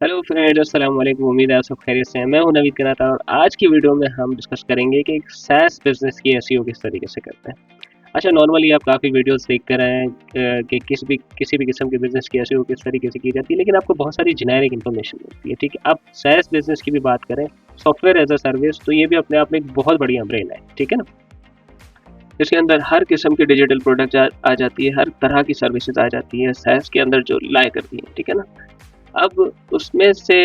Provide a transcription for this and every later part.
Hello friends, अस्सलाम वालेकुम। उम्मीद है आप सब खैरियत से हैं। मैं हूं नवीद कनाता और आज की वीडियो में हम डिस्कस करेंगे कि एक SaaS बिजनेस की एसईओ किस तरीके से करते हैं। अच्छा, नॉर्मली आप काफ़ी वीडियोस देखते रहे हैं कि किसी भी किस्म के बिजनेस की एसईओ किस तरीके से की जाती है, लेकिन आपको बहुत सारी जेनेरिक इन्फॉर्मेशन मिलती है। ठीक है, अब SaaS बिजनेस की भी बात करें, सॉफ्टवेयर एज अ सर्विस, तो ये भी अपने आप में एक बहुत बड़ी अम्ब्रेला है। ठीक है ना, इसके अंदर हर किस्म की डिजिटल प्रोडक्ट आ जाती है, हर तरह की सर्विसेज आ जाती है SaaS के अंदर जो लाए करती है। ठीक है ना, अब उसमें से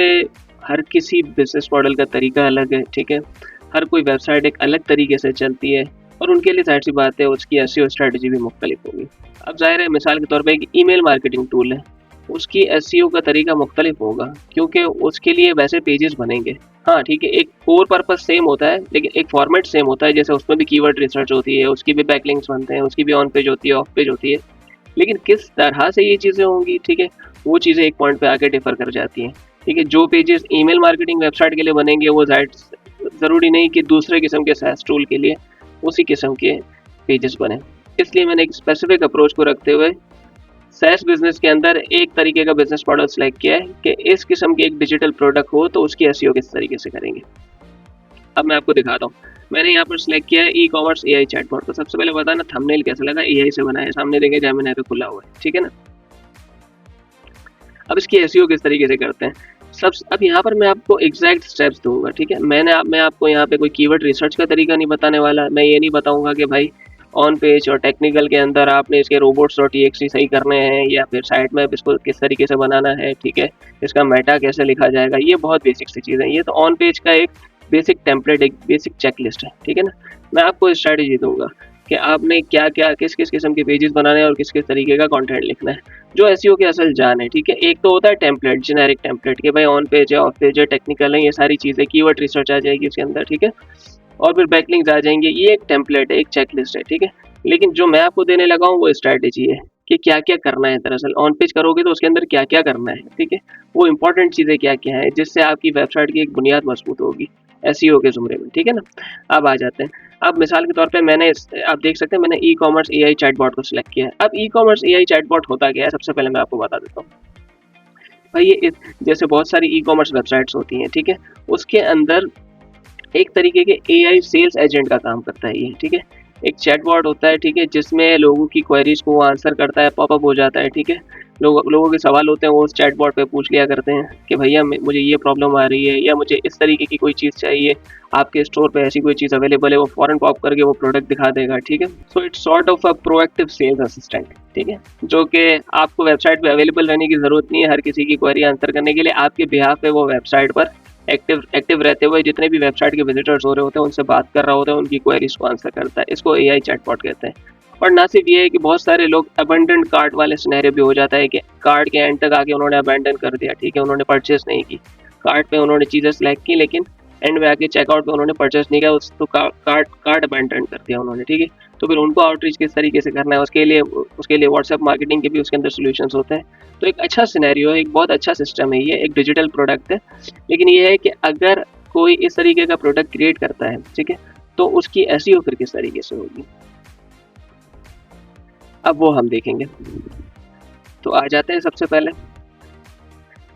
हर किसी बिजनेस मॉडल का तरीका अलग है। ठीक है, हर कोई वेबसाइट एक अलग तरीके से चलती है और उनके लिए जाहिर सी बात है उसकी एसईओ स्ट्रेटजी भी मुख्तलिफ होगी। अब जाहिर है, मिसाल के तौर पे एक ईमेल मार्केटिंग टूल है, उसकी एसईओ का तरीका मुख्तलिफ होगा क्योंकि उसके लिए वैसे पेजेस बनेंगे। हाँ ठीक है, एक कोर पर्पस सेम होता है लेकिन एक फॉर्मेट सेम होता है। जैसे उसमें भी कीवर्ड रिसर्च होती है, उसकी भी बैकलिंक्स बनते हैं, उसकी भी ऑन पेज होती है, ऑफ पेज होती है, लेकिन किस तरह से ये चीज़ें होंगी, ठीक है, वो चीज़ें एक पॉइंट पे आके डिफर कर जाती हैं। ठीक है, जो पेजेस ईमेल मार्केटिंग वेबसाइट के लिए बनेंगे वो ज़रूरी नहीं कि दूसरे किस्म के SaaS टूल के लिए उसी किस्म के पेजेस बने। इसलिए मैंने एक स्पेसिफिक अप्रोच को रखते हुए SaaS बिजनेस के अंदर एक तरीके का बिजनेस मॉडल सेलेक्ट किया है कि इस किस्म की एक डिजिटल प्रोडक्ट हो तो उसकी एसईओ किस तरीके से करेंगे। अब मैं आपको दिखाता हूँ। मैंने यहाँ पर सिलेक्ट किया है ई कॉमर्स एआई चैटबॉट। तो सबसे पहले बताना थंबनेल कैसा लगा, एआई से बनाया है, सामने देखें जेमिनी पे खुला हुआ है। ठीक है ना, अब इसकी एसईओ किस तरीके से करते हैं। अब यहाँ पर मैं आपको एग्जैक्ट स्टेप्स दूंगा। ठीक है, मैं आपको यहाँ पे कोई कीवर्ड रिसर्च का तरीका नहीं बताने वाला। मैं ये नहीं बताऊंगा कि भाई ऑन पेज और टेक्निकल के अंदर आपने इसके robots.txt सही करने हैं या फिर साइट मैप इसको किस तरीके से बनाना है। ठीक है, इसका मेटा कैसे लिखा जाएगा, ये बहुत बेसिक सी चीज़ है। ये तो ऑन पेज का एक बेसिक टेम्पलेट, एक बेसिक चेकलिस्ट है। ठीक है ना, मैं आपको स्ट्रैटेजी दूंगा कि आपने क्या क्या किस किस किस्म के पेजेस बनाने हैं और किस किस तरीके का कंटेंट लिखना है, जो एसईओ की असल जान है। ठीक है, एक तो होता है टेम्पलेट, जेनेरिक टेम्पलेट कि भाई ऑन पेज है, ऑफ पेज है, टेक्निकल है, ये सारी चीज़ें, कीवर्ड रिसर्च आ जाएगी उसके अंदर। ठीक है, और फिर बैकलिंक्स आ जाएंगे। ये एक टेम्पलेट है, एक चेकलिस्ट है। ठीक है, लेकिन जो मैं आपको देने लगा हूँ वो स्ट्रैटेजी है कि क्या क्या करना है। दरअसल ऑन पेज करोगे तो उसके अंदर क्या क्या करना है। ठीक है, वो इंपॉर्टेंट चीज़ें क्या क्या है जिससे आपकी वेबसाइट की एक बुनियाद मजबूत होगी एसईओ के जुमरे में। ठीक है ना, अब आ जाते हैं। अब मिसाल के तौर पे आप देख सकते हैं मैंने ई कॉमर्स एआई चैटबॉट को सिलेक्ट किया है। अब ई कॉमर्स एआई चैटबॉट होता क्या है, सबसे पहले मैं आपको बता देता हूँ। भाई जैसे बहुत सारी ई कॉमर्स वेबसाइट्स होती हैं, ठीक है, उसके अंदर एक तरीके के एआई सेल्स एजेंट का काम करता है ये। ठीक है, एक चैटबॉट होता है, ठीक है, जिसमें लोगों की क्वेरीज को वो आंसर करता है, पॉपअप हो जाता है। ठीक है, लोगों के सवाल होते हैं वो उस चैटबॉट पे पूछ लिया करते हैं कि भैया मुझे ये प्रॉब्लम आ रही है या मुझे इस तरीके की कोई चीज़ चाहिए, आपके स्टोर पे ऐसी कोई चीज़ अवेलेबल है, वो फॉरन पॉप करके वो प्रोडक्ट दिखा देगा। ठीक है, so it's sort of a proactive sales assistant. ठीक है, जो कि आपको वेबसाइट पे अवेलेबल रहने की ज़रूरत नहीं है, हर किसी की क्वेरी आंसर करने के लिए आपके बिहाफ पे वो वेबसाइट पर एक्टिव रहते हुए जितने भी वेबसाइट के विजिटर्स हो रहे होते हैं उनसे बात कर रहा होता है, उनकी क्वेरीज को आंसर करता है। इसको एआई चैटबॉट कहते हैं। और ना सिर्फ ये है कि बहुत सारे लोग अबंडन कार्ट वाले सिनेरियो भी हो जाता है कि कार्ट के एंड तक आके उन्होंने अबंडन कर दिया। ठीक है, उन्होंने परचेस नहीं की, कार्ट पे उन्होंने चीज़ें सेलेक्ट की लेकिन एंड में आके चेकआउट पे उन्होंने परचेस नहीं किया, उस तो कार्ट अबंडन कर दिया उन्होंने। ठीक है, तो फिर उनको आउटरीच किस तरीके से करना है, उसके लिए व्हाट्सएप मार्केटिंग के भी उसके अंदर सोल्यूशंस होते हैं। तो एक अच्छा सिनेरियो है, एक बहुत अच्छा सिस्टम है, ये एक डिजिटल प्रोडक्ट है। लेकिन ये है कि अगर कोई इस तरीके का प्रोडक्ट क्रिएट करता है, ठीक है, तो उसकी एसईओ फिर किस तरीके से होगी, अब वो हम देखेंगे। तो आ जाते हैं सबसे पहले।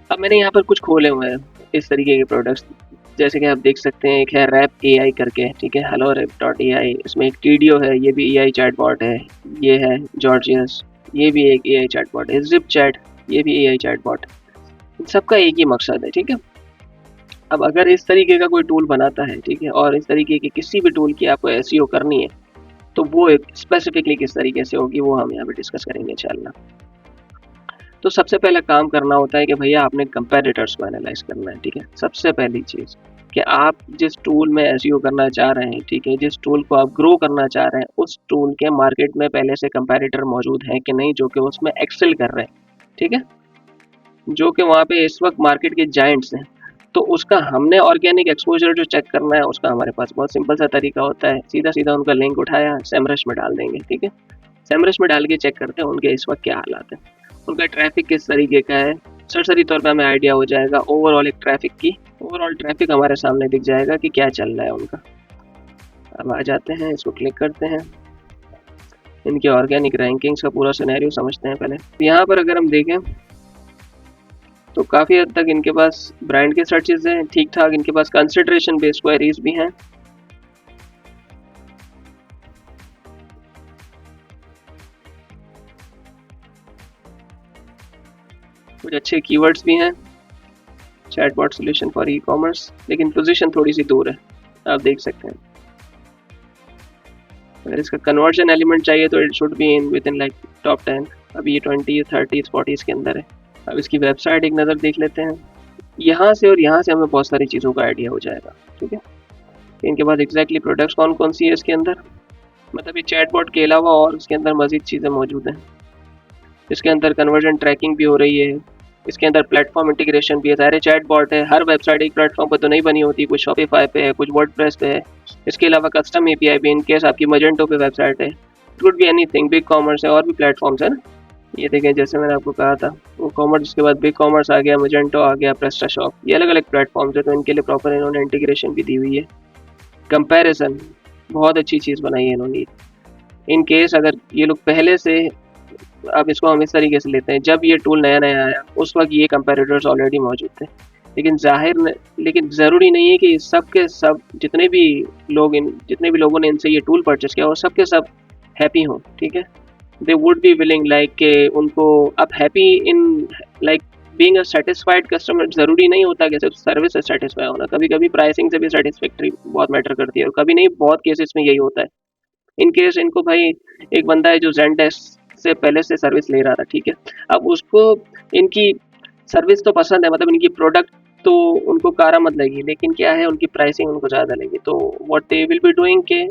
अब मैंने यहाँ पर कुछ खोले हुए हैं इस तरीके के प्रोडक्ट्स, जैसे कि आप देख सकते हैं। एक है रैप एआई करके, ठीक है, हेलो रैप डॉट एआई, इसमें एक टीडियो है, ये भी एआई चैटबॉट है। ये है जॉर्जियस, ये भी एक एआई चैटबॉट है। जिप चैट, ये भी एआई चैटबॉट। सबका एक ही मकसद है। ठीक है, अब अगर इस तरीके का कोई टूल बनाता है, ठीक है, और इस तरीके की किसी भी टूल की आपको एसईओ करनी है तो वो एक स्पेसिफिकली किस तरीके से होगी वो हम यहाँ पे डिस्कस करेंगे इंशाल्लाह। तो सबसे पहला काम करना होता है कि भैया आपने कंपैरेटर्स को एनालाइज करना है। ठीक है, सबसे पहली चीज़ कि आप जिस टूल में एसईओ करना चाह रहे हैं, ठीक है, जिस टूल को आप ग्रो करना चाह रहे हैं, उस टूल के मार्केट में पहले से कंपैरेटर मौजूद हैं कि नहीं जो कि उसमें एक्सेल कर रहे हैं। ठीक है, जो कि वहाँ पे इस वक्त मार्केट के जाइंट्स हैं। तो उसका हमने ऑर्गेनिक एक्सपोजर जो चेक करना है उसका हमारे पास बहुत सिंपल सा तरीका होता है। सीधा सीधा उनका लिंक उठाया, सेमरश में डाल देंगे। ठीक है, सेमरश में डाल के चेक करते हैं उनके इस वक्त क्या हालात है, उनका ट्रैफिक किस तरीके का है। सरसरी तौर पे हमें आइडिया हो जाएगा ओवरऑल एक ट्रैफिक की, ओवरऑल ट्रैफिक हमारे सामने दिख जाएगा कि क्या चल रहा है उनका। अब आ जाते हैं, इसको क्लिक करते हैं, इनके ऑर्गेनिक रैंकिंग्स का पूरा सिनेरियो समझते हैं पहले। यहाँ पर अगर हम देखें तो काफ़ी हद तक इनके पास ब्रांड के सर्चेज हैं, ठीक ठाक इनके पास कंसिडरेशन बेस्ड क्वेरीज भी हैं। कुछ अच्छे कीवर्ड्स भी हैं, chatbot solution for e commerce, लेकिन पोजीशन थोड़ी सी दूर है, आप देख सकते हैं। अगर इसका कन्वर्जन एलिमेंट चाहिए तो it should be in with in like top 10। अभी ये 20, 30, 40 के अंदर है। अब इसकी वेबसाइट एक नज़र देख लेते हैं। यहाँ से और यहाँ से हमें बहुत सारी चीज़ों का आइडिया हो जाएगा, ठीक है। इनके पास एग्जैक्टली प्रोडक्ट्स कौन कौन सी है इसके अंदर, मतलब ये चैटबॉट के अलावा और इसके अंदर मज़ीद चीज़ें मौजूद हैं। इसके अंदर कन्वर्जन ट्रैकिंग भी हो रही है, इसके अंदर प्लेटफॉर्म इंटीग्रेशन भी है। सारे चैटबॉट है, हर वेबसाइट एक प्लेटफॉर्म पर तो नहीं बनी होती, कुछ शॉपिफाई पे है, कुछ वर्डप्रेस पे है। इसके अलावा कस्टम एपीआई भी, इन केस आपकी मजेंटो पे वेबसाइट है, it would be anything. Big commerce है, और भी प्लेटफॉर्म्स है ना, ये देखें जैसे मैंने आपको कहा था वो कॉमर्स, उसके बाद बिग कॉमर्स आ गया, मजेंटो आ गया, प्रेस्टाशॉप, ये अलग अलग प्लेटफॉर्म्स है, तो इनके लिए प्रॉपर इन्होंने इंटीग्रेशन भी दी हुई है। कंपैरिजन बहुत अच्छी चीज़ बनाई है इन्होंने। इन केस अगर ये लोग पहले से, अब इसको हम इस तरीके से लेते हैं, जब ये टूल नया नया आया उस वक्त ये कंपैरेटर्स ऑलरेडी मौजूद थे, लेकिन ज़रूरी नहीं है कि सब के सब जितने भी लोगों ने इनसे ये टूल परचेस किया और सब के सब हैप्पी हों, ठीक है। They would be willing like के उनको अब happy in like being a satisfied customer ज़रूरी नहीं होता कि सिर्फ सर्विस से सेटिस्फाई होना, कभी कभी प्राइसिंग से भी सेटिस्फैक्ट्री बहुत मैटर करती है, और कभी नहीं, बहुत केसेस में यही होता है। इन केस इनको भाई एक बंदा है जो ज़ेनडेस्क से पहले से सर्विस ले रहा था, ठीक है। अब उसको इनकी सर्विस तो पसंद है, मतलब इनकी प्रोडक्ट तो उनको कारामद लगी, लेकिन क्या है उनकी प्राइसिंग उनको ज़्यादा लगी, तो what they will be doing के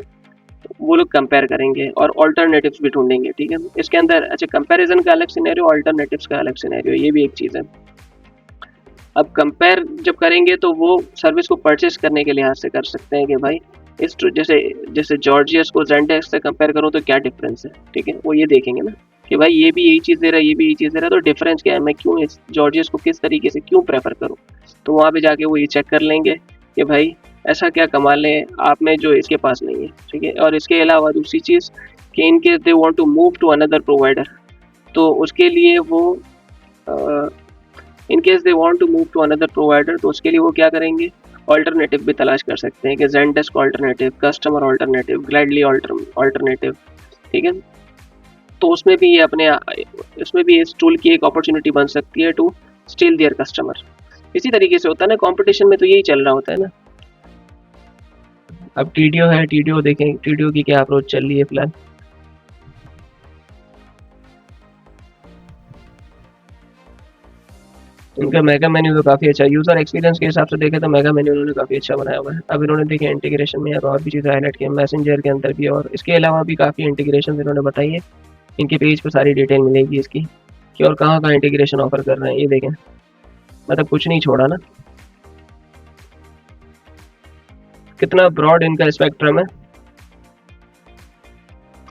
वो लोग कंपेयर करेंगे और ऑल्टरनेटिव्स भी ढूंढेंगे, ठीक है। इसके अंदर अच्छा कंपैरिजन का अलग सिनेरियो, ऑल्टरनेटिव्स का अलग सिनेरियो, ये भी एक चीज़ है। अब कंपेयर जब करेंगे तो वो सर्विस को परचेस करने के लिहाज से कर सकते हैं कि भाई इस जैसे जैसे जॉर्जियस को ज़ेनडेस्क से कंपेयर करूँ तो क्या डिफरेंस है, ठीक है। वो ये देखेंगे ना कि भाई ये भी यही चीज़ दे रहा है, ये भी यही चीज़ दे रहा है, तो डिफरेंस क्या है, मैं क्यों इस जॉर्जियस को किस तरीके से क्यों प्रेफर करूँ। तो वहाँ पे जाके वो ये चेक कर लेंगे कि भाई ऐसा क्या कमाल है आप में जो इसके पास नहीं है, ठीक है। और इसके अलावा दूसरी चीज़ कि in case they want to move to another provider, तो उसके लिए वो in case they want to move to another provider, तो उसके लिए वो क्या करेंगे, ऑल्टरनेटिव भी तलाश कर सकते हैं कि Zendesk alternative, customer alternative, Gladly alternative, ठीक है। तो उसमें भी इस टूल की एक अपॉर्चुनिटी बन सकती है टू स्टील देयर कस्टमर। इसी तरीके से होता है ना, कंपटीशन में तो यही चल रहा होता है ना। अब टीडीओ है, टीडीओ देखें, टीडीओ की क्या अप्रोच चल रही है फिलहाल। इनका मेगा मेन्यू तो काफ़ी अच्छा, यूज़र एक्सपीरियंस के हिसाब से देखें तो मेगा मेन्यू उन्होंने काफ़ी अच्छा बनाया हुआ है। अब इन्होंने देखे इंटीग्रेशन में और भी चीज़ें हाईलाइट की, मैसेंजर के अंदर भी, और इसके अलावा भी काफ़ी इंटीग्रेशन इन्होंने बताई है। इनके पेज पर सारी डिटेल मिलेगी इसकी कि और कहाँ कहाँ इंटीग्रेशन ऑफर कर रहे हैं, ये देखें, मतलब कुछ नहीं छोड़ा ना, कितना ब्रॉड इनका स्पेक्ट्रम है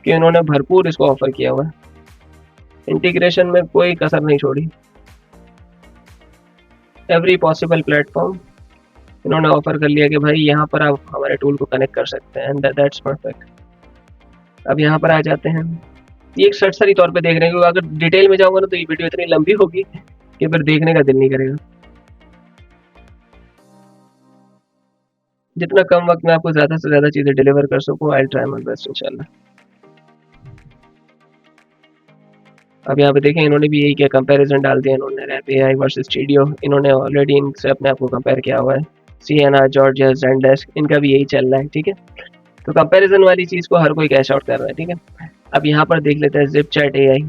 कि इन्होंने भरपूर इसको ऑफर किया हुआ है, इंटीग्रेशन में कोई कसर नहीं छोड़ी। एवरी पॉसिबल प्लेटफॉर्म इन्होंने ऑफर कर लिया कि भाई यहाँ पर आप हमारे टूल को कनेक्ट कर सकते हैं, दैट्स परफेक्ट। अब यहाँ पर आ जाते हैं, ये एक सरसरी तौर पे देख रहे हैं, क्योंकि अगर डिटेल में जाऊंगा ना तो ये वीडियो इतनी लंबी होगी कि फिर देखने का दिल नहीं करेगा। जितना कम वक्त में आपको ज़्यादा से ज़्यादा चीज़ें डिलीवर कर सकूँ, आई ट्राई माय बेस्ट इंशाल्लाह। अब यहाँ पे देखें इन्होंने भी यही किया, कंपैरिजन डाल दिया इन्होंने, रैप एआई वर्सेस टीडीओ, इन्होंने ऑलरेडी इनसे अपने आप को कंपेयर किया हुआ है। सिएना, जॉर्जिया, ज़ेनडेस्क, इनका भी यही चल रहा है, ठीक है। तो कंपैरिजन वाली चीज़ को हर कोई कैश आउट कर रहा है, ठीक है। अब यहाँ पर देख लेते हैं ज़िपचैट एआई।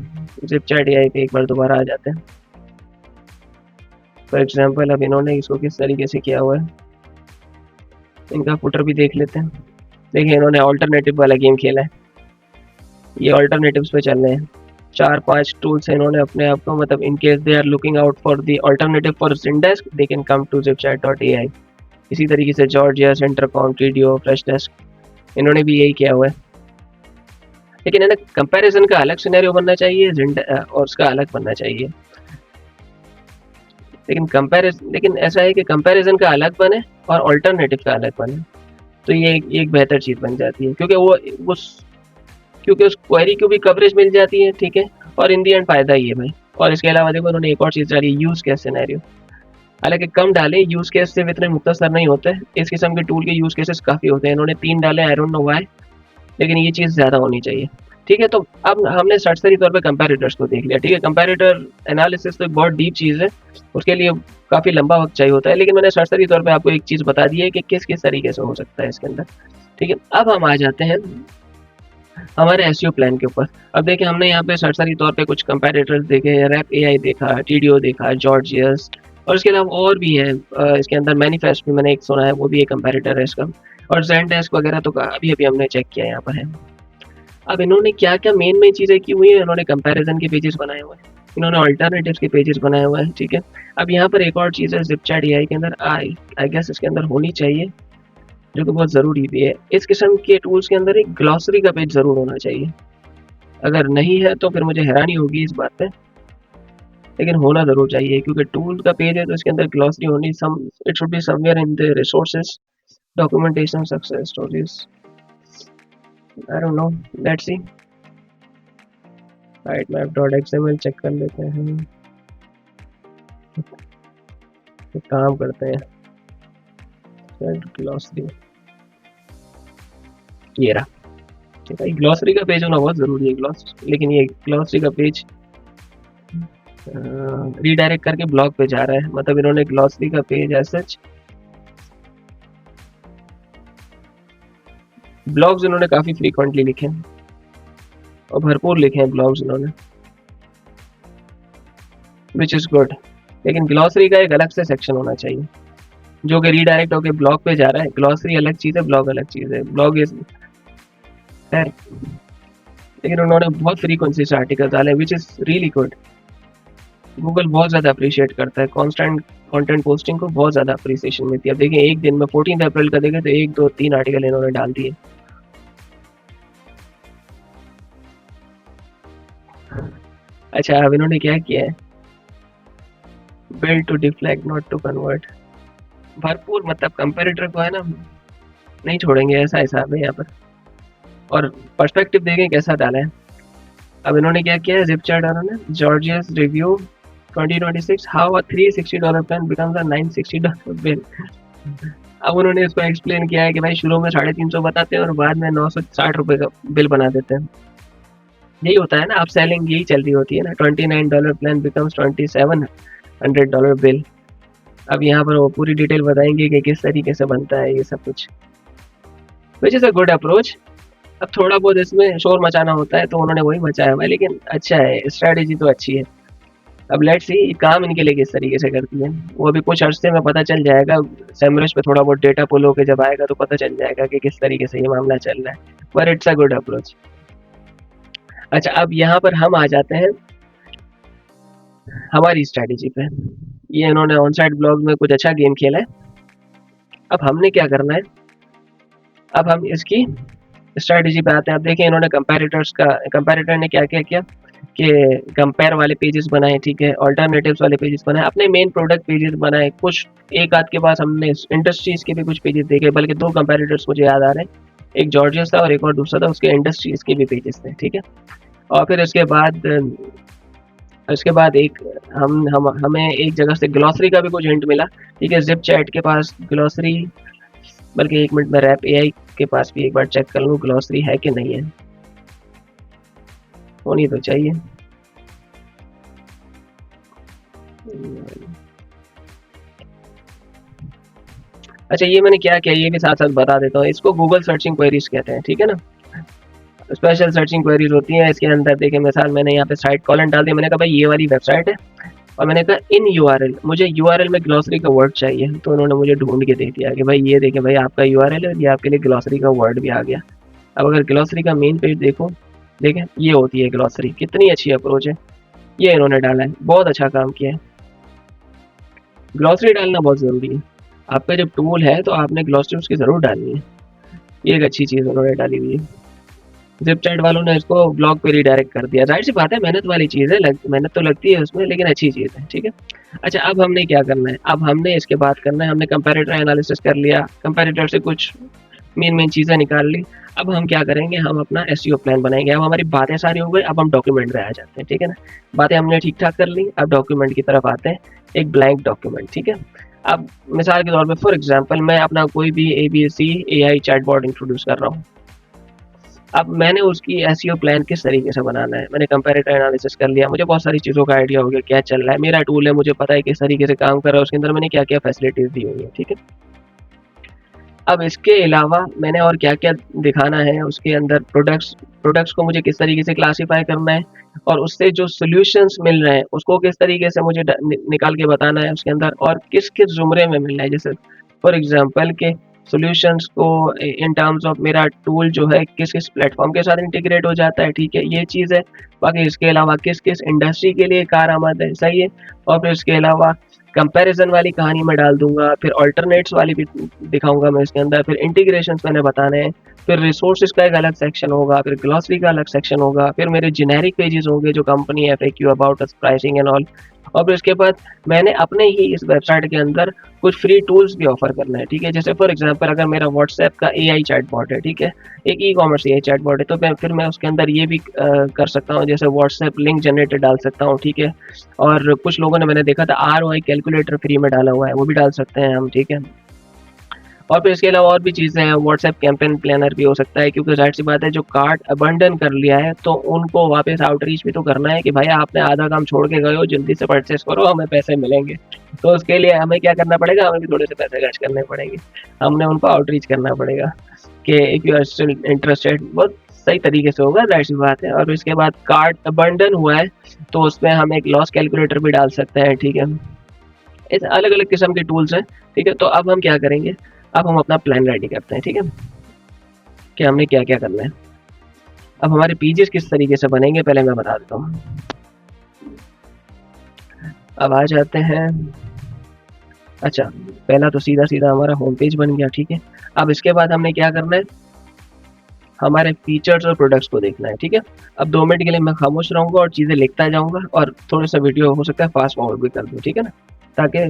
ज़िपचैट एआई पे एक बार दोबारा आ जाते हैं। फॉर एग्जाम्पल अब इन्होंने इसको किस तरीके से किया हुआ है, इनका फुटर भी देख लेते हैं। देखिए इन्होंने ऑल्टरनेटिव वाला गेम खेला है, ये ऑल्टरनेटिव्स पे चल रहे हैं। 4-5 टूल्स हैं इन्होंने अपने आप को, मतलब in case they are looking out for the alternative for Zendesk, they can come to zipchat.ai। इसी तरीके से जॉर्जिया, सेंटरकॉम, टीडीओ, फ्रेशडेस्क, इन्होंने भी यही किया हुआ है। लेकिन है ना, कंपैरिजन का अलग सिनेरियो बनना चाहिए और उसका अलग बनना चाहिए। लेकिन ऐसा है कि कंपैरिजन का अलग बने और ऑल्टरनेटिव का अलग बने, तो ये एक बेहतर चीज़ बन जाती है, क्योंकि उस क्वेरी को भी कवरेज मिल जाती है, ठीक है। और इन दी एंड फ़ायदा ही है भाई, और इसके अलावा देखो उन्होंने एक और चीज़ डाली, यूज़ केस सिनेरियो। हालांकि कम डाले, यूज़ केस सिर्फ इतने मुख्तसर नहीं होते, इस किस्म के टूल के यूज़ केसेस काफ़ी होते हैं। इन्होंने 3 डाले, आई डोंट नो व्हाई, लेकिन ये चीज़ ज़्यादा होनी चाहिए। ठीक है, तो अब हमने सरसरी तौर पे कंपैरेटर्स को देख लिया। ठीक है, कंपैरेटर एनालिसिस तो एक बहुत डीप चीज़ है, उसके लिए काफ़ी लंबा वक्त चाहिए होता है, लेकिन मैंने सरसरी तौर पे आपको एक चीज़ बता दी है कि किस किस तरीके से हो सकता है इसके अंदर। ठीक है, अब हम आ जाते हैं हमारे एसईओ प्लान के ऊपर। अब देखिए हमने यहाँ पे सरसरी तौर पे कुछ कंपैरेटर्स देखे, रैप एआई देखा, टीडीओ देखा, जॉर्जियस, और इसके अलावा और भी है। इसके अंदर मैनिफेस्ट भी मैंने एक सुना है, वो भी एक कंपैरेटर है इसका, और ज़ेनडेस्क वगैरह तो अभी अभी हमने चेक किया यहाँ पर है। अब इन्होंने क्या क्या मेन चीज़ें की हुई है, इन्होंने कंपैरिजन के पेजेस बनाए हुए हैं, इन्होंने अल्टरनेटिव्स के पेजेस बनाए हुए हैं। ठीक है, अब यहाँ पर एक और चीज़ है ज़िपचैट एआई के अंदर, आई गेस इसके अंदर होनी चाहिए, जो कि बहुत ज़रूरी भी है। इस किस्म के टूल्स के अंदर एक ग्लॉसरी का पेज ज़रूर होना चाहिए, अगर नहीं है तो फिर मुझे हैरानी होगी इस बात पे, लेकिन होना ज़रूर चाहिए, क्योंकि टूल का पेज है तो इसके अंदर ग्लॉसरी होनी, some it should be somewhere in the resources, documentation, success stories, I don't know, let's see. sitemap.xml check कर लेते हैं, एक काम करते हैं, ग्लॉसरी, ये रहा। ठीक है, ग्लॉसरी का पेज होना बहुत ज़रूरी है, लेकिन ये ग्लॉसरी का पेज रीडायरेक्ट करके ब्लॉग पे जा रहा है, मतलब इन्होंने ग्लॉसरी का पेज एज सच, ब्लॉग्स इन्होंने काफ़ी फ्रीक्वेंटली लिखे हैं और भरपूर लिखे हैं ब्लॉग्स इन्होंने, विच इज़ गुड, लेकिन ग्लॉसरी का एक अलग से सेक्शन होना चाहिए जो कि रीडायरेक्ट होकर ब्लॉग पे जा रहा है। ग्लॉसरी अलग चीज़ है, ब्लॉग अलग चीज़ है, ब्लॉग इज है, लेकिन उन्होंने बहुत फ्रीक्वेंसी से आर्टिकल डाले, which is really good. Google बहुत ज़्यादा अप्रिशिएट करता है, कॉन्स्टेंट कंटेंट पोस्टिंग को बहुत ज़्यादा अप्रिसिएशन मिलती है। अब देखिए एक दिन में 14 अप्रैल का देखें तो 1 2 3 आर्टिकल इन्होंने डाल दिए। अच्छा, अब इन्होंने क्या किया है, build to deflect not to convert, भरपूर, मतलब कंपेरेटर को है ना नहीं छोड़ेंगे, ऐसा हिसाब है यहाँ पर। और पर्सपेक्टिव देखें कैसा डाला है। अब इन्होंने क्या किया है, ज़िपचैट इन्होंने gorgeous review 2026 how a $360 plan becomes a $960 bill. अब उन्होंने इसको एक्सप्लेन किया है कि भाई शुरू में 350 बताते हैं और बाद में 960 रुपये का बिल बना देते हैं। यही होता है ना, आप सेलिंग यही चल रही होती है ना, $29 प्लान बिकम्स $2700 बिल। अब यहाँ पर वो पूरी डिटेल बताएंगे कि किस तरीके से बनता है ये सब कुछ, which is a good approach. अब थोड़ा बहुत इसमें शोर मचाना होता है तो उन्होंने वही मचाया हुआ है, लेकिन अच्छा है, स्ट्रैटेजी तो अच्छी है। अब लेट्स सी काम इनके लिए किस तरीके से करती है, वो अभी कुछ अर्से में पता चल जाएगा। सेमरस पे थोड़ा बहुत डेटा पुल होकर जब आएगा तो पता चल जाएगा कि किस तरीके से ये मामला चल रहा है, पर इट्स अ गुड अप्रोच। अच्छा, अब यहाँ पर हम आ जाते हैं हमारी स्ट्रैटेजी पे। ये इन्होंने ऑन साइट ब्लॉग में कुछ अच्छा गेम खेला है, अब हमने क्या करना है, अब हम इसकी स्ट्रैटेजी पे आते हैं। अब देखिए इन्होंने कंपैरेटर ने क्या क्या किया कि कंपेयर वाले पेजेस बनाए, ठीक है, अल्टरनेटिव्स वाले पेजेस बनाए, अपने मेन प्रोडक्ट पेजेस बनाए, कुछ एक आध के पास हमने इंडस्ट्रीज के भी कुछ पेजेस देखे, बल्कि 2 कंपैरेटर्स मुझे याद आ रहे हैं, एक जॉर्जियस था और एक और दूसरा था, उसके इंडस्ट्रीज के भी पेजेस थे। ठीक है, और फिर उसके बाद एक हमें एक जगह से ग्लॉसरी का भी कुछ हिंट मिला। ठीक है, जिप चैट के पास ग्लॉसरी, बल्कि 1 मिनट में रैप एआई के पास भी एक बार चेक कर लूँ ग्लॉसरी है कि नहीं है, होनी तो चाहिए। अच्छा, ये मैंने क्या किया ये भी साथ साथ बता देता हूँ, इसको गूगल सर्चिंग क्वेरीज कहते हैं। ठीक है ना, स्पेशल सर्चिंग क्वेरीज होती हैं इसके अंदर। देखिए मिसाल मैंने यहाँ पे साइट कॉलन डाल दिया, मैंने कहा भाई ये वाली वेबसाइट है, और मैंने कहा इन यूआरएल, मुझे यूआरएल में ग्लॉसरी का वर्ड चाहिए, तो उन्होंने मुझे ढूंढ के दे दिया कि भाई ये देखें भाई आपका यूआरएल है, ये आपके लिए ग्लॉसरी का वर्ड भी आ गया। अब अगर ग्लॉसरी का मेन पेज देखो, देखें ये होती है ग्लॉसरी, कितनी अच्छी अप्रोच है, ये इन्होंने डाला है, बहुत अच्छा काम किया है। ग्लॉसरी डालना बहुत ज़रूरी है, आपका जब टूल है तो आपने ग्लॉसरी उसकी ज़रूर डालनी है, ये एक अच्छी चीज़ उन्होंने डाली हुई है। ज़िपचैट वालों ने इसको ब्लॉग पे रीडायरेक्ट कर दिया, जाहिर सी बात है मेहनत वाली चीज़ है, मेहनत तो लगती है उसमें, लेकिन अच्छी चीज़ है। ठीक है, अच्छा अब हमने क्या करना है, अब हमने इसके बाद करना है, हमने कंपैरेटर एनालिसिस कर लिया, कंपैरेटर से कुछ मेन चीज़ें निकाल ली। अब हम क्या करेंगे, हम अपना एसईओ प्लान बनाएंगे। अब हमारी बातें सारी हो गई, अब हम डॉक्यूमेंट पे आ जाते हैं, ठीक है ना। बातें हमने ठीक ठाक कर ली, अब डॉक्यूमेंट की तरफ आते हैं, एक ब्लैंक डॉक्यूमेंट, ठीक है। अब मिसाल के तौर पे फॉर एग्जांपल मैं अपना कोई भी एबीसी एआई चैटबॉट इंट्रोड्यूस कर रहा हूँ। अब मैंने उसकी एसईओ प्लान किस तरीके से बनाना है, मैंने कंपैरेटिव एनालिसिस कर लिया, मुझे बहुत सारी चीज़ों का आइडिया हो गया क्या चल रहा है, मेरा टूल है, मुझे पता है किस तरीके से काम कर रहा है, उसके अंदर मैंने क्या क्या फैसिलिटीज दी हुई है, ठीक है। अब इसके अलावा मैंने और क्या-क्या दिखाना है उसके अंदर, प्रोडक्ट्स को मुझे किस तरीके से क्लासिफाई करना है, और उससे जो सॉल्यूशंस मिल रहे हैं उसको किस तरीके से मुझे निकाल के बताना है उसके अंदर, और किस-किस ज़ुमरे में मिल रहा है। जैसे फॉर एग्जांपल के सॉल्यूशंस को इन टर्म्स ऑफ मेरा टूल जो है किस-किस प्लेटफ़ॉर्म के साथ इंटीग्रेट हो जाता है, ठीक है, ये चीज़ है। बाकी इसके अलावा किस-किस इंडस्ट्री के लिए कारआमद है, सही है। और फिर इसके अलावा कंपैरिजन वाली कहानी मैं डाल दूंगा, फिर अल्टरनेट्स वाली भी दिखाऊंगा मैं इसके अंदर, फिर इंटीग्रेशंस मैंने बताने हैं, फिर रिसोर्सेज का एक अलग सेक्शन होगा, फिर ग्लॉसरी का अलग सेक्शन होगा, फिर मेरे जेनेरिक पेजेस होंगे जो company FAQ about us pricing and all. और फिर इसके बाद मैंने अपने ही इस वेबसाइट के अंदर कुछ फ्री टूल्स भी ऑफर करना है, ठीक है। जैसे फॉर एग्जांपल अगर मेरा व्हाट्सएप का एआई चैटबॉट है, ठीक है, एक ई कॉमर्स एआई चैटबॉट है, तो फिर मैं उसके अंदर ये भी कर सकता हूँ, जैसे व्हाट्सएप लिंक जनरेटर डाल सकता हूँ, ठीक है। और कुछ लोगों ने मैंने देखा था आरओआई कैलकुलेटर फ्री में डाला हुआ है, वो भी डाल सकते हैं हम, ठीक है। और फिर इसके अलावा और भी चीज़ें हैं, व्हाट्सएप कैंपेन प्लानर भी हो सकता है, क्योंकि जाहिर सी बात है जो कार्ट अबंडन कर लिया है तो उनको वापस आउटरीच भी तो करना है कि भाई आपने आधा काम छोड़ के गए हो, जल्दी से परचेस करो, हमें पैसे मिलेंगे। तो उसके लिए हमें क्या करना पड़ेगा, हमें भी थोड़े से पैसे खर्च करने पड़ेंगे, हमने उनको आउटरीच करना पड़ेगा कि if you are still interested, बहुत सही तरीके से होगा, जाहिर सी बात है। और इसके बाद कार्ट अबंडन हुआ है तो उसमें हम एक लॉस कैलकुलेटर भी डाल सकते हैं, ठीक है। इस अलग अलग किस्म के टूल्स हैं, ठीक है। तो अब हम क्या करेंगे, अब हम अपना प्लान रेडी करते हैं, ठीक है, कि हमने क्या क्या करना है। अब हमारे पेजेस किस तरीके से बनेंगे पहले मैं बता देता हूँ। अब आ जाते हैं, अच्छा, पहला तो सीधा सीधा हमारा होम पेज बन गया, ठीक है। अब इसके बाद हमने क्या करना है, हमारे फीचर्स और प्रोडक्ट्स को देखना है, ठीक है। अब 2 मिनट के लिए मैं खामोश रहूंगा और चीज़ें लिखता जाऊंगा, और थोड़ा सा वीडियो हो सकता है फास्ट फॉरवर्ड भी कर दूँ, ठीक है ना, ताकि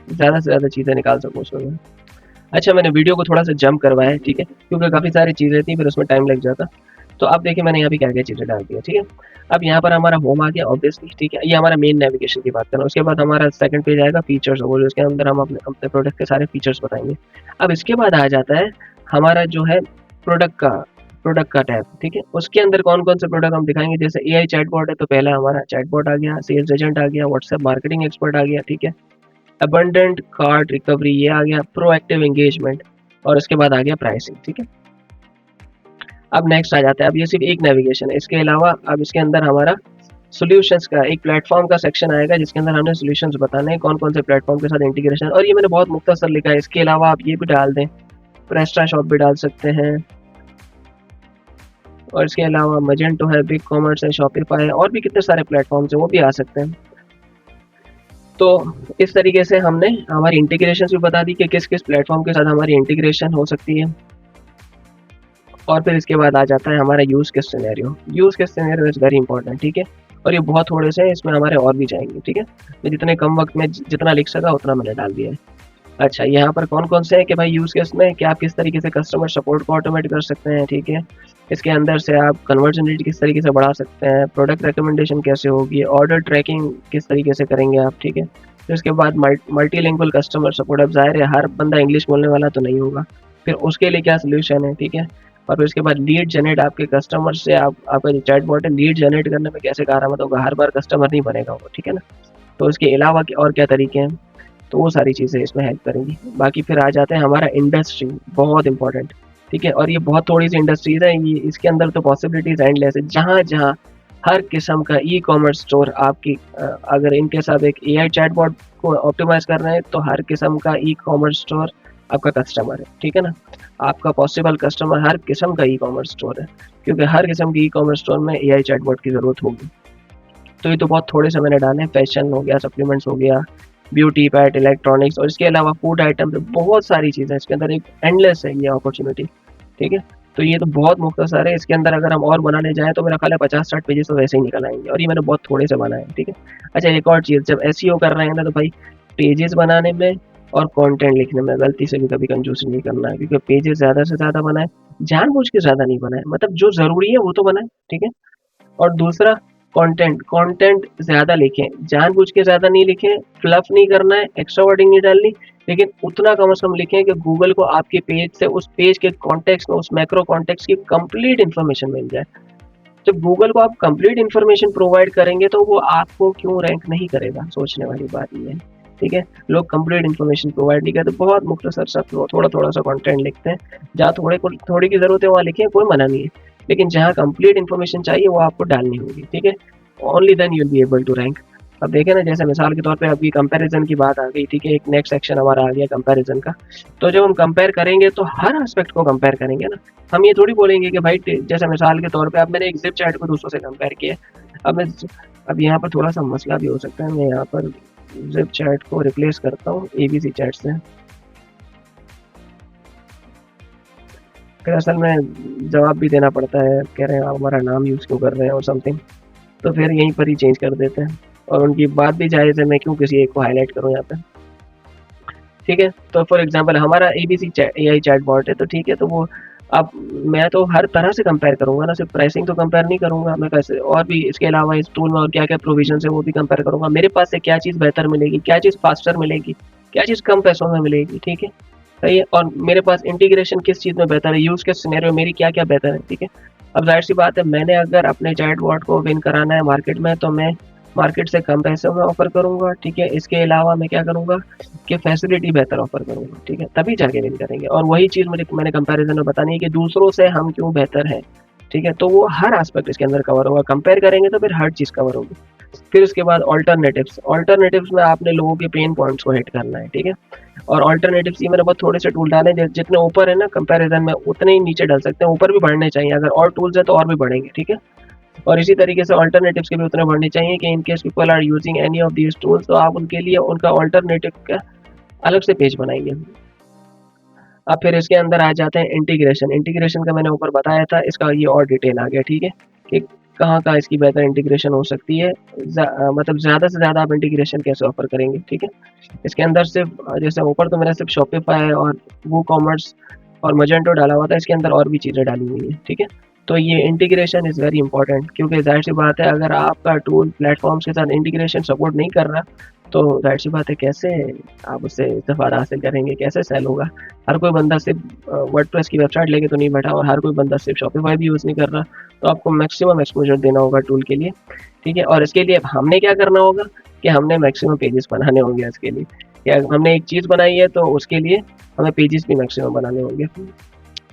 ज़्यादा से ज़्यादा चीज़ें निकाल सकूँ उसमें। अच्छा, मैंने वीडियो को थोड़ा सा जंप करवाया है, ठीक है, क्योंकि काफ़ी सारी चीज़ें थी, फिर उसमें टाइम लग जाता। तो अब देखिए मैंने यहाँ पे क्या-क्या चीज़ें डाल दी है, ठीक है। अब यहाँ पर हमारा होम आ गया ऑब्वियसली, ठीक है, ये हमारा मेन नेविगेशन की बात कर रहा हूँ। उसके बाद हमारा सेकंड पेज आएगा फीचर्स, और उसके अंदर हम अपने अपने प्रोडक्ट के सारे फीचर्स बताएँगे। अब इसके बाद आ जाता है हमारा जो है प्रोडक्ट का टैब, ठीक है। उसके अंदर कौन-कौन से प्रोडक्ट हम दिखाएँगे, जैसे एआई चैटबॉट है तो पहला हमारा चैटबॉट आ गया, सेल्स एजेंट आ गया, व्हाट्सएप मार्केटिंग एक्सपर्ट आ गया, ठीक है। अबंडेंट कार्ड रिकवरी ये आ गया, प्रोएक्टिव एंगेजमेंट, और इसके बाद आ गया प्राइसिंग, ठीक है। अब नेक्स्ट आ जाता है, अब ये सिर्फ एक नेविगेशन है, इसके अलावा अब इसके अंदर हमारा सॉल्यूशंस का एक प्लेटफॉर्म का सेक्शन आएगा जिसके अंदर हमने सॉल्यूशंस बताने हैं कौन कौन से प्लेटफॉर्म के साथ इंटीग्रेशन, और ये मैंने बहुत मुख्तसर लिखा है। इसके अलावा आप ये भी डाल दें, प्रेस्टा शॉप भी डाल सकते हैं, और इसके अलावा मजेंटो है, बिग कॉमर्स है, शॉपिफाई है, और भी कितने सारे प्लेटफॉर्म्स हैं वो भी आ सकते हैं। तो इस तरीके से हमने हमारी इंटीग्रेशन भी बता दी कि किस किस प्लेटफॉर्म के साथ हमारी इंटीग्रेशन हो सकती है। और फिर इसके बाद आ जाता है हमारा use case scenario. Use case scenario is very important, ठीक है। और ये बहुत थोड़े से हैं, इसमें हमारे और भी जाएंगे, ठीक है। मैं जितने कम वक्त में जितना लिख सका उतना मैंने डाल दिया है। अच्छा, यहाँ पर कौन कौन से हैं कि भाई यूज़ केस में कि आप किस तरीके से कस्टमर सपोर्ट को ऑटोमेट कर सकते हैं, ठीक है। इसके अंदर से आप कन्वर्जन रेट किस तरीके से बढ़ा सकते हैं, प्रोडक्ट रिकमेंडेशन कैसे होगी, ऑर्डर ट्रैकिंग किस तरीके से करेंगे आप, ठीक है। फिर उसके बाद मल्टीलिंगुअल कस्टमर सपोर्ट, अब ज़ाहिर है हर बंदा इंग्लिश बोलने वाला तो नहीं होगा, फिर उसके लिए क्या सोल्यूशन है, ठीक है। और फिर उसके बाद लीड जनरेट, आपके कस्टमर से आपका जो चैटबॉट है लीड जनरेट करने में कैसे कारगर होगा, हर बार कस्टमर नहीं बनेगा वो, ठीक है ना। तो इसके अलावा और क्या तरीके हैं, तो वो सारी चीज़ें इसमें हेल्प करेंगी। बाकी फिर आ जाते हैं हमारा इंडस्ट्री, बहुत इंपॉर्टेंट, ठीक है। और ये बहुत थोड़ी सी इंडस्ट्रीज है, ये इसके अंदर तो पॉसिबिलिटीज एंडलेस है, जहाँ जहाँ हर किस्म का ई कॉमर्स स्टोर आपकी अगर इनके साथ एक एआई चैटबॉट को ऑप्टिमाइज कर रहे हैं तो हर किस्म का ई कॉमर्स स्टोर आपका कस्टमर है, ठीक है ना। आपका पॉसिबल कस्टमर हर किस्म का ई कॉमर्स स्टोर है, क्योंकि हर किस्म की ई कॉमर्स स्टोर में एआई चैटबॉट की ज़रूरत होगी। तो ये तो बहुत थोड़े से मैंने डाले, फैशन हो गया, सप्लीमेंट्स हो गया, ब्यूटी पैट, इलेक्ट्रॉनिक्स, और इसके अलावा फूड आइटम, बहुत सारी चीज़ें इसके अंदर, एक एंडलेस है ये अपॉर्चुनिटी, ठीक है। तो ये तो बहुत मुख्तसर है, इसके अंदर अगर हम और बनाने जाएँ तो मेरा ख्याल है 50-60 पेजेस तो वैसे ही निकल आएंगे, और ये मैंने बहुत थोड़े से बनाए हैं, ठीक है। अच्छा, एक और चीज़, जब एसईओ कर रहे हैं ना तो भाई पेजेस बनाने में और कंटेंट लिखने में गलती से भी कभी कंजूसी नहीं करना है, क्योंकि पेजेस ज़्यादा से ज़्यादा बनाएँ, जानबूझ के ज़्यादा नहीं बनाएँ, मतलब जो ज़रूरी है वो तो बनाएँ, ठीक है? और दूसरा कंटेंट, कंटेंट ज़्यादा लिखें, जानबूझ के ज़्यादा नहीं लिखें, फ्लफ नहीं करना है, एक्स्ट्रा वर्डिंग नहीं डालनी, लेकिन उतना कम से कम लिखें कि गूगल को आपके पेज से उस पेज के कॉन्टेक्स्ट में, उस मैक्रो कॉन्टेक्स्ट की कंप्लीट इन्फॉर्मेशन मिल जाए। जब गूगल को आप कंप्लीट इन्फॉर्मेशन प्रोवाइड करेंगे तो वो आपको क्यों रैंक नहीं करेगा, सोचने वाली बात ये है, ठीक है? लोग कंप्लीट इन्फॉर्मेशन प्रोवाइड नहीं करते, बहुत मुख्तसर सा थोड़ा-थोड़ा सा कंटेंट लिखते हैं। जहाँ थोड़ी की ज़रूरत है वहाँ लिखें, कोई मना नहीं है। लेकिन जहाँ कंप्लीट इन्फॉर्मेशन चाहिए वो आपको डालनी होगी, ठीक है? Only then you will be able to rank. अब देखें ना, जैसे मिसाल के तौर पे अभी कंपैरिजन की बात आ गई, ठीक है? एक नेक्स्ट सेक्शन हमारा आ गया कंपैरिजन का। तो जब हम कंपेयर करेंगे तो हर एस्पेक्ट को कंपेयर करेंगे ना। हम ये थोड़ी बोलेंगे कि भाई जैसे मिसाल के तौर पे अब मैंने एक ज़िप चैट को दूसरों से कंपेयर किया है। अब मैं अब यहाँ पर थोड़ा-सा मसला भी हो सकता है, मैं यहाँ पर ज़िप चैट को रिप्लेस करता हूँ एबीसी चैट से। फिर असल में जवाब भी देना पड़ता है, कह रहे हैं आप हमारा नाम यूज़ क्यों कर रहे हैं और समथिंग, तो फिर यहीं पर ही चेंज कर देते हैं। और उनकी बात भी जायज़ है, मैं क्यों किसी एक को हाइलाइट करूँ यहाँ पे, ठीक है? तो फॉर एग्ज़ाम्पल हमारा एबीसी एआई चैट बॉट है, तो ठीक है, तो वो अब मैं तो हर तरह से कंपेयर करूँगा ना, सिर्फ प्राइसिंग तो कंपेयर नहीं करूँगा, मैं कैसे और भी इसके अलावा इस टूल में और क्या-क्या प्रोविज़न्स है वो भी कंपेयर करूँगा। मेरे पास से क्या चीज़ बेहतर मिलेगी, क्या चीज़ फास्टर मिलेगी, क्या चीज़ कम पैसों में मिलेगी, ठीक है? सही है? और मेरे पास इंटीग्रेशन किस चीज़ में बेहतर है, यूज़ केस सिनेरियो मेरी क्या-क्या बेहतर है, ठीक है? अब ज़ाहिर-सी बात है, मैंने अगर अपने चैट बॉट को विन कराना है मार्केट में, तो मैं मार्केट से कम पैसों में ऑफ़र करूँगा, ठीक है? इसके अलावा मैं क्या करूँगा कि फैसिलिटी बेहतर ऑफ़र करूँगा, ठीक है? तभी जाके विन करेंगे। और वही चीज़ मैंने कंपैरिज़न में बतानी है कि दूसरों से हम क्यों बेहतर हैं, ठीक है? तो वो हर एस्पेक्ट इसके अंदर कवर होगा, कंपेयर करेंगे तो फिर हर चीज़ कवर होगी। फिर उसके बाद अल्टरनेटिव्स, अल्टरनेटिव्स में आपने लोगों के पेन पॉइंट्स को हिट करना है, ठीक है? और अल्टरनेटिव्स ये मैंने बहुत थोड़े से टूल डाले, जितने ऊपर है ना कंपैरिजन में उतने ही नीचे डल सकते हैं, ऊपर भी बढ़ने चाहिए, अगर और टूल्स है तो और भी बढ़ेंगे, ठीक है? और इसी तरीके से अल्टरनेटिव्स के भी उतने बढ़ने चाहिए कि in case people are using any of these tools, तो आप उनके लिए उनका अल्टरनेटिव का अलग से पेज बनाएंगे। अब फिर इसके अंदर आ जाते हैं इंटीग्रेशन। इंटीग्रेशन का मैंने ऊपर बताया था, इसका ये और डिटेल आ गया, ठीक है? कि कहाँ-कहाँ इसकी बेहतर इंटीग्रेशन हो सकती है, मतलब ज़्यादा से ज़्यादा आप इंटीग्रेशन कैसे ऑफ़र करेंगे, ठीक है? इसके अंदर सिर्फ जैसे ऊपर तो मेरा सिर्फ शॉपिफ़ाई और वूकॉमर्स और मजेंटो डाला हुआ था, इसके अंदर और भी चीज़ें डाली हुई हैं, ठीक है? तो ये इंटीग्रेशन इज़ वेरी इंपॉर्टेंट, क्योंकि ज़ाहिर-सी बात है, अगर आपका टूल प्लेटफ़ॉर्म्स के साथ इंटीग्रेशन सपोर्ट नहीं कर रहा, तो ज़ाहिर-सी बात है कैसे आप उससे इस्तेफ़ादा हासिल करेंगे, कैसे सेल होगा? हर कोई बंदा सिर्फ वर्डप्रेस की वेबसाइट लेके तो नहीं बैठा, और हर कोई बंदा सिर्फ शॉपिफ़ाई भी यूज़ नहीं कर रहा, तो आपको मैक्सिमम एक्सपोज़र देना होगा टूल के लिए, ठीक है? और इसके लिए हमने क्या करना होगा कि हमने मैक्सिमम पेजेस बनाने होंगे इसके लिए। या हमने एक चीज़ बनाई है तो उसके लिए हमें पेजेस भी मैक्सिमम बनाने होंगे।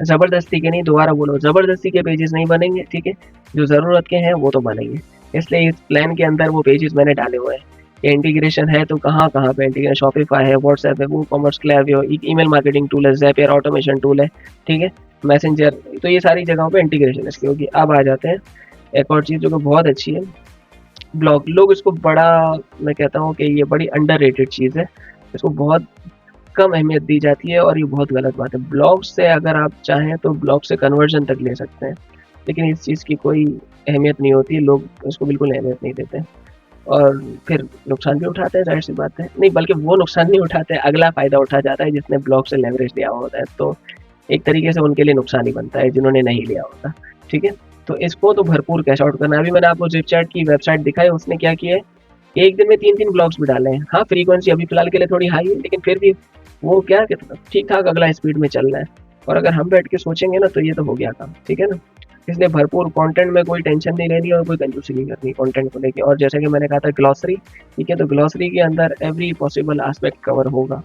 ज़बरदस्ती के नहीं, दोबारा बोलो, ज़बरदस्ती के पेजेस नहीं बनेंगे, ठीक है? जो ज़रूरत के हैं वो तो बनेंगे। इसलिए इस प्लान के अंदर वो पेजेस मैंने डाले हुए हैं। ये इंटीग्रेशन है तो कहाँ-कहाँ पे इंटीग्रेशन, शॉपिफ़ाई है, व्हाट्सएप है, वूकॉमर्स, क्लावियो, ईमेल मार्केटिंग टूल है, ज़ैपियर ऑटोमेशन टूल है, ठीक है? मैसेंजर, तो ये सारी जगहों पे इंटीग्रेशन इसकी होगी। अब आ जाते हैं एक और चीज़ जो कि बहुत अच्छी है, ब्लॉग। लोग इसको बड़ा, मैं कहता हूँ कि ये बड़ी अंडररेटेड चीज़ है। इसको बहुत कम अहमियत दी जाती है और ये बहुत गलत बात है। ब्लॉग से अगर आप चाहें तो ब्लॉग से कन्वर्जन तक ले सकते हैं, लेकिन इस चीज़ की कोई अहमियत नहीं होती है, लोग उसको बिल्कुल अहमियत नहीं देते। और फिर नुकसान भी उठाते हैं, ज़ाहिर-सी बात है। नहीं, बल्कि वो नुकसान नहीं उठाते, अगला फ़ायदा उठा जाता है जिसने ब्लॉग से लेवरेज लिया हुआ होता है। तो एक तरीके से उनके लिए नुकसान ही बनता है जिन्होंने नहीं लिया होता, ठीक है? तो इसको तो भरपूर कैश आउट करना है। अभी मैंने आपको ज़िपचैट की वेबसाइट दिखाई, उसने क्या किया है, एक दिन में 3-3 ब्लॉग्स भी डाले हैं। हाँ, फ्रीक्वेंसी अभी फ़िलहाल के लिए थोड़ी हाई है, लेकिन फिर भी वो क्या ठीक-ठाक अगला स्पीड में चल रहा है। और अगर हम बैठ के सोचेंगे ना तो ये तो हो गया काम, ठीक है ना? इसलिए भरपूर कंटेंट में कोई टेंशन नहीं लेनी और कोई कंजूसी नहीं करनी कंटेंट को लेके। और जैसे कि मैंने कहा था ग्लॉसरी, ठीक है? तो ग्लॉसरी के अंदर एवरी पॉसिबल एस्पेक्ट कवर होगा।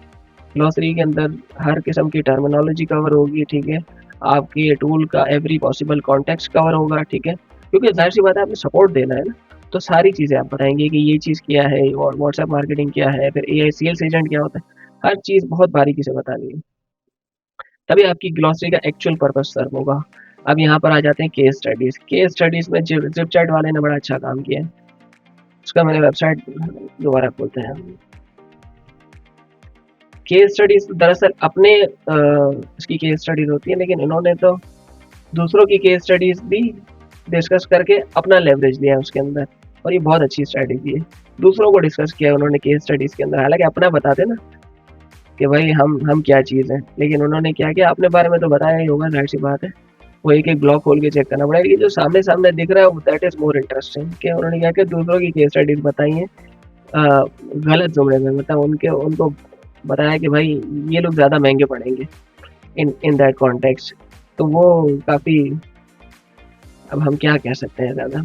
ग्लॉसरी के अंदर हर किस्म की टर्मिनोलॉजी कवर होगी, ठीक है? आपके टूल का एवरी पॉसिबल कॉन्टेक्स्ट कवर होगा, ठीक है? क्योंकि ज़ाहिर-सी बात है, आपने सपोर्ट देना है ना, तो सारी चीज़ें आप बताएँगे कि ये चीज़ क्या है और व्हाट्सएप मार्केटिंग क्या है, फिर एआई सेल्स एजेंट क्या होता है, हर चीज़ बहुत बारीकी से बतानी है। तभी आपकी ग्लॉसरी का एक्चुअल पर्पस सर्व होगा। अब यहाँ पर आ जाते हैं केस स्टडीज़। केस स्टडीज़ में ज़िपचैट वाले ने बड़ा अच्छा काम किया है। उसका मैंने वेबसाइट दोबारा खोलते हैं। केस स्टडीज़ दरअसल अपने इसकी केस स्टडीज़ होती है, लेकिन इन्होंने तो दूसरों की केस स्टडीज़ भी डिस्कस करके अपना लेवरेज लिया है उसके अंदर, और ये बहुत अच्छी स्ट्रैटेजी है। दूसरों को डिस्कस किया है उन्होंने केस स्टडीज़ के अंदर, हालाँकि अपना बताते ना, कि भाई हम क्या चीज़ है। लेकिन उन्होंने क्या किया, अपने बारे में तो बताया ही होगा, जाहिर सी बात है। वो एक एक ब्लॉग खोल के चेक करना पड़ेगा। ये जो सामने सामने दिख रहा है दैट इज मोर इंटरेस्टिंग, कि उन्होंने क्या किया, दूसरों की केस स्टडीज बताई हैं गलत जुमले में, मतलब उनके उनको बताया कि भाई ये लोग ज़्यादा महंगे पड़ेंगे इन इन दैट कॉन्टेक्स्ट। तो वो काफ़ी, अब हम क्या कह सकते हैं ज़्यादा।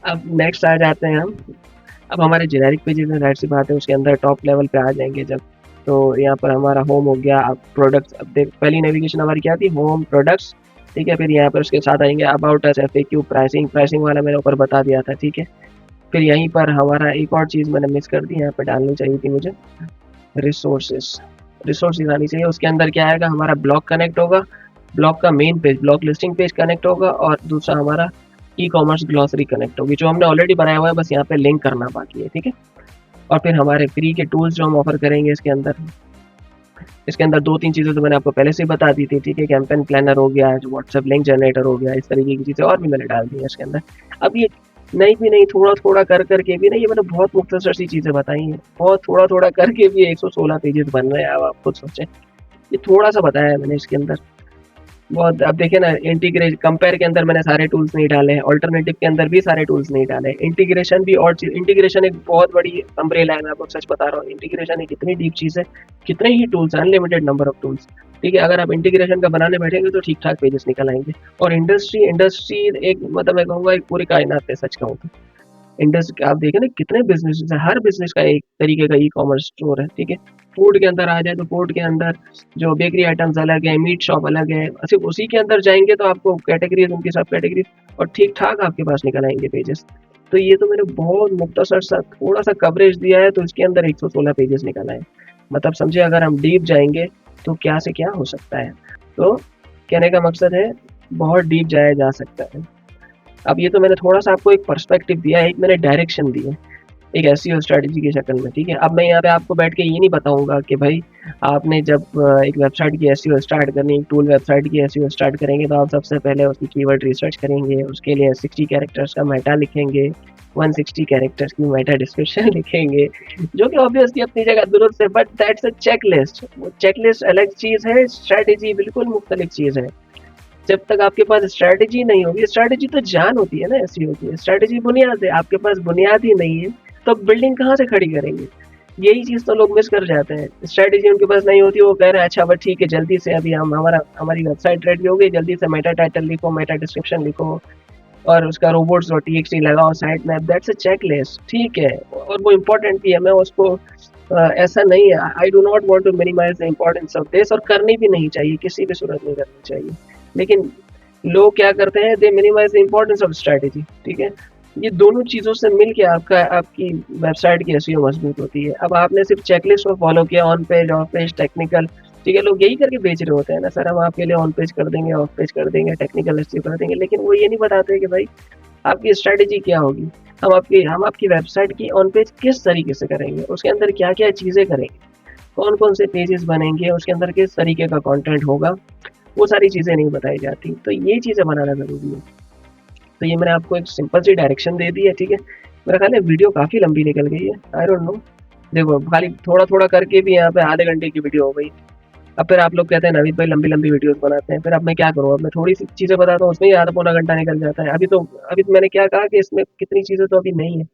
अब नेक्स्ट आ जाते हैं हम। अब हमारे जेनेरिक पेजेस में जाहिर सी बात है उसके अंदर टॉप लेवल पे आ जाएंगे जब, तो यहाँ पर हमारा होम हो गया, अब प्रोडक्ट्स, अब देख पहली नेविगेशन हमारी क्या थी, होम प्रोडक्ट्स, ठीक है। फिर यहाँ पर उसके साथ आएंगे about us, FAQ, pricing, pricing वाला मैंने ऊपर बता दिया था, ठीक है। फिर यहीं पर हमारा एक और चीज़ मैंने मिस कर दी, यहाँ पर डालनी चाहिए थी मुझे, रिसोर्सेज। रिसोर्सेज आनी चाहिए, उसके अंदर क्या आएगा, हमारा ब्लॉग कनेक्ट होगा, ब्लॉग का main page, blog listing page connect होगा, और दूसरा हमारा ई कॉमर्स ग्लॉसरी कनेक्ट होगी, जो हमने ऑलरेडी बनाया हुआ है, बस यहाँ पे लिंक करना बाकी है, ठीक है। और फिर हमारे फ्री के टूल्स जो हम ऑफर करेंगे इसके अंदर दो तीन चीज़ें तो मैंने आपको पहले से ही बता दी थी, ठीक है। कैंपेन प्लानर हो गया, जो व्हाट्सएप लिंक जनरेटर हो गया, इस तरीके की चीज़ें और भी मैंने डाल दी है इसके अंदर। अब ये नहीं भी नहीं, थोड़ा थोड़ा कर करके भी नहीं, ये मैंने बहुत मुख्तसर सी चीज़ें बताई हैं, बहुत थोड़ा थोड़ा करके भी 116 पेजेस बन रहे हैं। अब आप खुद सोचें, ये थोड़ा सा बताया है मैंने इसके अंदर बहुत। अब देखिए ना, इंटीग्रेशन कंपेयर के अंदर मैंने सारे टूल्स नहीं डाले हैं, ऑल्टरनेटिव के अंदर भी सारे टूल्स नहीं डाले, इंटीग्रेशन भी और चीज, इंटीग्रेशन एक बहुत बड़ी अम्ब्रेला है, मैं आपको सच बता रहा हूँ। इंटीग्रेशन एक इतनी डीप चीज़ है, कितने ही tools, unlimited number of tools, ठीक है। अगर आप इंटीग्रेशन का बनाने बैठेंगे तो ठीक ठाक पेजेस निकल आएंगे। और इंडस्ट्री इंडस्ट्री एक, मतलब मैं कहूँगा एक पूरी कायनात है, सच कहूँ तो। इंडस्ट्री आप देखें ना, कितने बिजनेस है, हर बिजनेस का एक तरीके का ई कॉमर्स स्टोर है, ठीक है। फूड के अंदर आ जाए तो फूड के अंदर जो बेकरी आइटम्स अलग है, मीट शॉप अलग है, सिर्फ उसी के अंदर जाएंगे तो आपको कैटेगरीज, उनकी सब कैटेगरीज और ठीक ठाक आपके पास निकल आएंगे पेजेस। तो ये तो मैंने बहुत मुख्तसर सा थोड़ा सा कवरेज दिया है, तो इसके अंदर 116 पेजेस निकल आए। मतलब समझे, अगर हम डीप जाएंगे तो क्या से क्या हो सकता है। तो कहने का मकसद है, बहुत डीप जाया जा सकता है। अब ये तो मैंने थोड़ा सा आपको एक पर्सपेक्टिव दिया है, एक मैंने डायरेक्शन दी है, एक एसईओ स्ट्रैटेजी की शक्ल में, ठीक है। अब मैं यहाँ पे आपको बैठ के ये नहीं बताऊंगा कि भाई आपने जब एक वेबसाइट की एसईओ स्टार्ट करनी, एक टूल वेबसाइट की एसईओ स्टार्ट करेंगे तो आप सबसे पहले उसकी कीवर्ड रिसर्च करेंगे, उसके लिए 60 कैरेक्टर्स का मेटा लिखेंगे, 160 कैरेक्टर्स की मेटा डिस्क्रिप्शन लिखेंगे, जो कि ऑब्वियसली अपनी जगह दुरुस्त है, बट दैट्स अ चेकलिस्ट। वो चेकलिस्ट अलग चीज़ है, स्ट्रैटेजी बिल्कुल मुख्तलिफ चीज़ है। जब तक आपके पास स्ट्रैटेजी नहीं होगी, स्ट्रैटेजी तो जान होती है ना एसईओ की, स्ट्रैटेजी बुनियाद है, आपके पास बुनियाद ही नहीं है तो बिल्डिंग कहाँ से खड़ी करेंगे। यही चीज़ तो लोग मिस कर जाते हैं, स्ट्रैटेजी उनके पास नहीं होती, वो कह रहे हैं अच्छा बस ठीक है, जल्दी से अभी हमारी वेबसाइट रेडी हो गई, जल्दी से मेटा टाइटल लिखो, मेटा डिस्क्रिप्शन लिखो, और उसका रोबोट्स और टीएक्सटी लगाओ साइट में, दैट्स अ चेकलिस्ट, ठीक है। और वो इम्पोर्टेंट भी है, मैं उसको ऐसा नहीं है, I do not want to minimize the importance of this, और करनी भी नहीं चाहिए, किसी भी सूरत में करनी चाहिए। लेकिन लोग क्या करते हैं, they minimise the importance of strategy, ठीक है। ये दोनों चीज़ों से मिलके आपकी वेबसाइट की एसईओ मजबूत होती है। अब आपने सिर्फ चेकलिस्ट को फॉलो किया, on page, of page, technical, ठीक है। लोग यही करके बेच रहे होते हैं ना, सर हम आपके लिए ऑन पेज कर देंगे, ऑफ पेज कर देंगे, टेक्निकल एसईओ कर देंगे, लेकिन वो ये नहीं बताते कि भाई आपकी स्ट्रैटेजी क्या होगी, हम आपकी वेबसाइट की ऑन पेज किस तरीके से करेंगे, उसके अंदर क्या क्या चीज़ें करेंगे, कौन कौन से पेजेस बनेंगे, उसके अंदर किस तरीके का कंटेंट होगा, वो सारी चीज़ें नहीं बताई जाती। तो ये चीज़ें बनाना ज़रूरी है। तो ये मैंने आपको एक सिंपल सी डायरेक्शन दे दी है, ठीक है। मेरा ख्याल है वीडियो काफ़ी लंबी निकल गई है, आई डोंट नो। देखो खाली थोड़ा थोड़ा करके भी यहाँ पे आधे घंटे की वीडियो हो गई। अब फिर आप लोग कहते हैं नवीद भाई लंबी लंबी वीडियोस बनाते हैं, फिर अब मैं क्या करूँ, अब मैं थोड़ी सी चीज़ें बताता हूँ, उसमें ही आधा पौना घंटा निकल जाता है। अभी तो मैंने क्या कहा कि इसमें कितनी चीज़ें तो अभी नहीं है,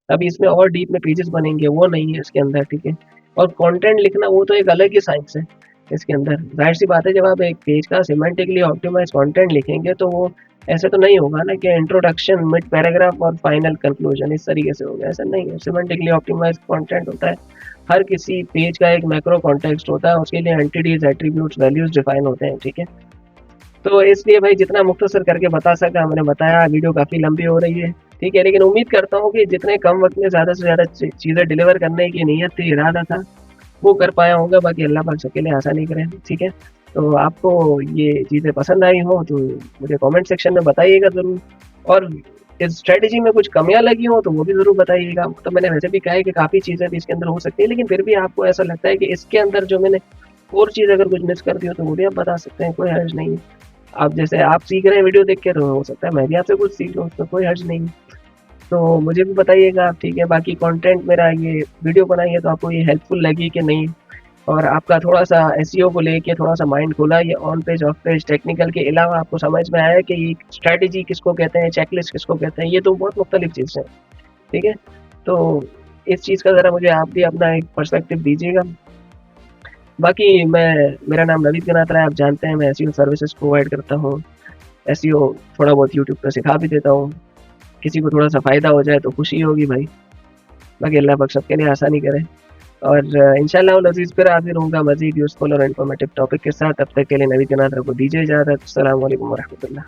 अभी इसमें और डीप में पेजेस बनेंगे, वो नहीं है इसके अंदर, ठीक है। और कंटेंट लिखना वो तो एक अलग ही साइंस है इसके अंदर। जाहिर सी बात है, जब आप एक पेज का सिमेंटिकली ऑप्टिमाइज कंटेंट लिखेंगे तो वो ऐसे तो नहीं होगा ना कि इंट्रोडक्शन, मिड पैराग्राफ और फाइनल कंक्लूजन इस तरीके से होगा, ऐसा नहीं है। सिमेंटिकली ऑप्टिमाइज कंटेंट होता है, हर किसी पेज का एक मैक्रो कॉन्टेक्स्ट होता है, उसके लिए एंटिटीज, एट्रीब्यूट्स, वैल्यूज डिफाइन होते हैं, ठीक है। तो इसलिए भाई जितना मुख्तसर करके बता सका मैंने बताया, वीडियो काफ़ी लंबी हो रही है, ठीक है। लेकिन उम्मीद करता हूँ कि जितने कम वक्त में ज़्यादा से ज़्यादा चीज़ें डिलीवर करने की नीयत थी, इरादा था, वो कर पाया होगा। बाकी अल्लाह पाक सबके लिए आसानी करे, ठीक है। तो आपको ये चीज़ें पसंद आई हो तो मुझे कमेंट सेक्शन में बताइएगा ज़रूर, और इस स्ट्रेटजी में कुछ कमियां लगी हो तो वो भी ज़रूर बताइएगा। तो मैंने वैसे भी कहा है कि काफ़ी चीज़ें भी इसके अंदर हो सकती है, लेकिन फिर भी आपको ऐसा लगता है कि इसके अंदर जो मैंने और चीज़ अगर कुछ मिस कर दी हो तो वो भी आप बता सकते हैं, कोई हर्ज नहीं है। आप जैसे आप सीख रहे हैं वीडियो देख के, तो हो सकता है मैं भी आपसे कुछ सीख लूँ, उसमें कोई हर्ज नहीं है। तो मुझे भी बताइएगा आप, ठीक है। बाकी कंटेंट मेरा ये वीडियो बनाई है तो आपको ये हेल्पफुल लगी कि नहीं, और आपका थोड़ा-सा एसईओ को लेके थोड़ा-सा माइंड खुला, ये on page, of page, technical के अलावा आपको समझ में आया कि ये स्ट्रैटेजी किसको कहते हैं, चेकलिस्ट किसको कहते हैं, ये तो बहुत मुख्तलिफ चीज़ें हैं, ठीक है? तो इस चीज़ का ज़रा मुझे आप भी अपना एक पर्सपेक्टिव दीजिएगा। बाकी मेरा नाम नवीद गनात्रा है, आप जानते हैं मैं एसईओ सर्विसेज़ प्रोवाइड करता हूँ। एसईओ थोड़ा बहुत यूट्यूब पे सिखा भी देता हूँ, किसी को थोड़ा-सा फ़ायदा हो जाए तो खुशी होगी भाई। बाकी अल्लाह पाक सबके लिए आसानी करे। और इंशाअल्लाह अज़ीज़ फिर हाज़िर होऊँगा मज़ीद यूज़फुल और इन्फॉर्मेटिव टॉपिक के साथ। तब तक के लिए नवीद गनात्रा को दीजिए इजाज़त। अस्सलाम वालेकुम व रहमतुल्लाह।